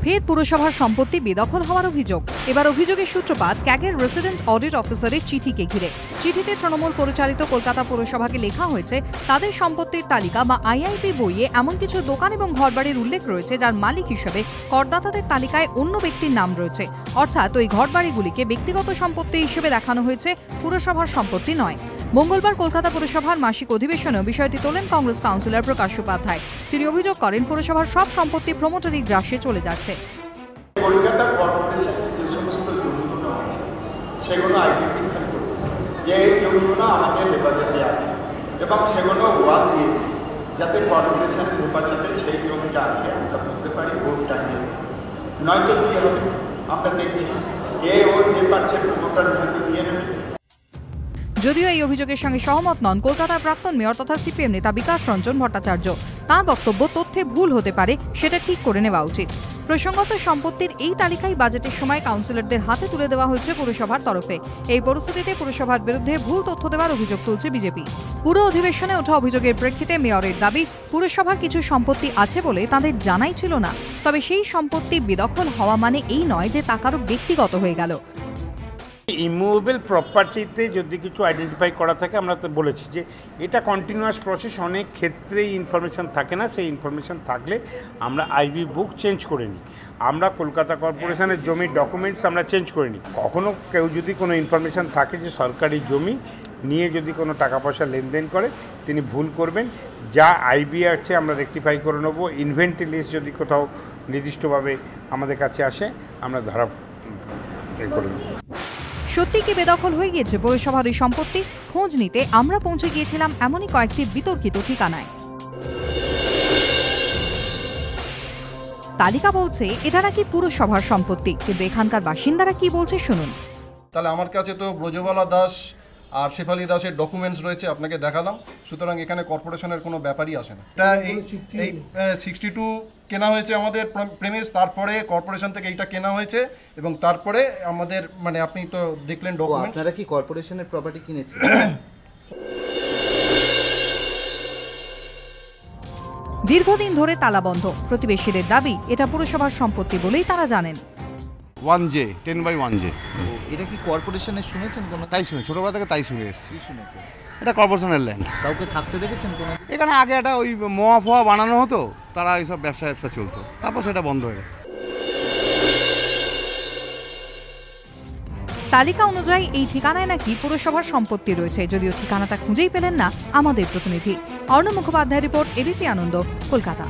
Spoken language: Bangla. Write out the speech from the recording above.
ফের পুরসভার সম্পত্তি বেদখল হওয়ার অভিযোগ। এবার অভিযোগের সূত্রপাত ক্যাগের রেসিডেন্ট অডিট অফিসারের চিঠিকে ঘিরে। চিঠিতে তৃণমূল পরিচালিত কলকাতা পুরসভাকে লেখা হয়েছে তাদের সম্পত্তির তালিকা বা আইআইপি বইয়ে এমন কিছু দোকান এবং ঘরবাড়ির উল্লেখ রয়েছে যার মালিক হিসেবে করদাতাদের তালিকায় অন্য ব্যক্তির নাম রয়েছে। অর্থাৎ ওই ঘরবাড়িগুলিকে ব্যক্তিগত সম্পত্তি হিসেবে দেখানো হয়েছে, পুরসভার সম্পত্তি নয়। মঙ্গলবার কলকাতা পুরসভার মাসিক অধিবেশনেও বিষয়টি তোলেন কংগ্রেস কাউন্সিলর প্রকাশ উপাধ্যায়। তিনি অভিযোগ করেন পুরসভার সব সম্পত্তি প্রমোটারি গ্রাসে চলে যাচ্ছে। কলকাতা কর্পোরেশনের যে সমস্ত জমিগুলো আছে সেগুলো আইডেন্টিফাই করবে যে এই জমিগুলো আমাদের হেফাজতে আছে এবং সেগুলো ওয়াল দিয়ে যাতে কর্পোরেশনের হেফাজতে সেই জমিটা আছে আমরা বুঝতে পারি ভোটটা নিয়ে, নয়তো দিয়ে হবে। আমরা দেখছি ও যে পাচ্ছে প্রমোটার ভ্যালু দিয়ে নেবে। যদিও এই অভিযোগের সঙ্গে সহমত নন কলকাতার প্রাক্তন মেয়র তথা সিপিএম নেতা বিকাশ রঞ্জন ভট্টাচার্য। তাঁর বক্তব্য, তথ্যে ভুল হতে পারে, সেটা ঠিক করে নেওয়া উচিত। প্রসঙ্গত সম্পত্তির এই তালিকায় বাজেটের সময় কাউন্সিলরদের হাতে তুলে দেওয়া হয়েছে পুরসভার তরফে। এই পরিস্থিতিতে পুরসভার বিরুদ্ধে ভুল তথ্য দেওয়ার অভিযোগ তুলছে বিজেপি। পুরো অধিবেশনে ওঠা অভিযোগের প্রেক্ষিতে মেয়রের দাবি, পুরসভার কিছু সম্পত্তি আছে বলে তাদের জানাই ছিল না। তবে সেই সম্পত্তি বেদখল হওয়া মানে এই নয় যে তা কারো ব্যক্তিগত হয়ে গেল। ইমুভেবল প্রপার্টিতে যদি কিছু আইডেন্টিফাই করা থাকে, আমরা তো বলেছি যে এটা কন্টিনিউয়াস প্রসেস, অনেক ক্ষেত্রেই ইনফরমেশান থাকে না। সেই ইনফরমেশান থাকলে আমরা আইবি বুক চেঞ্জ করে নিই। আমরা কলকাতা কর্পোরেশনের জমির ডকুমেন্টস আমরা চেঞ্জ করে নিই। কখনও কেউ যদি কোনো ইনফরমেশান থাকে যে সরকারি জমি নিয়ে যদি কোনো টাকা পয়সা লেনদেন করে, তিনি ভুল করবেন। যা আইবি আছে আমরা রেকটিফাই করে নেব। ইনভেন্টরি লিস্ট যদি কোথাও নির্দিষ্টভাবে আমাদের কাছে আসে, আমরা ধরা করে নেব। সত্যি কি বেদখল হয়ে গিয়েছে পৌরসভার এই সম্পত্তি? খোঁজ নিতে আমরা পৌঁছে গিয়েছিলাম এমনই কয়েকটি বিতর্কিত ঠিকানায়। তালিকা বলছে এটা নাকি পুরসভার সম্পত্তি, কিন্তু এখানকার বাসিন্দারা কি বলছে শুনুন। তাহলে আমার কাছে তো ব্রজবালা দাস আর শেফালি দাসের ডকুমেন্টস রয়েছে, আপনাকে দেখালাম। সুতরাং এখানে কর্পোরেশনের কোনো ব্যাপারই আসে না। এটা এই 62 কেনা হয়েছে আমাদের প্রেমিস, তারপরে কর্পোরেশন থেকে এইটা কেনা হয়েছে এবং তারপরে আমাদের মানে আপনি তো দেখলেন ডকুমেন্টস। আপনারা কি কর্পোরেশনের প্রপার্টি কিনেছেন? দীর্ঘদিন ধরে তালাবন্ধ। প্রতিবেশীদের দাবি এটা পুরসভার সম্পত্তি বলেই তারা জানেন। 1J 10/1J। এটা কি কর্পোরেশনের শুনেছেন কোনো? তাই শুনে, ছোটবেলা থেকে তাই শুনে এসেছি। কি শুনেছেন? এটা কর্পোরেশনের ল্যান্ড। কাউকে থাকতে দেখেছেন কোনো? এখানে আগে একটা ওই মোয়া ফোয়া বানানো হতো, তারা এইসব ব্যবসা চলতো, তারপর সেটা বন্ধ হয়ে গেছে। তালিকা অনুযায়ী এই ঠিকানায় নাকি পুরসভার সম্পত্তি রয়েছে, যদিও ঠিকানাটা খুঁজেই পেলেন না আমাদের প্রতিনিধি। অর্ণব মুখোপাধ্যায় রিপোর্ট, এবিপি আনন্দ, কলকাতা।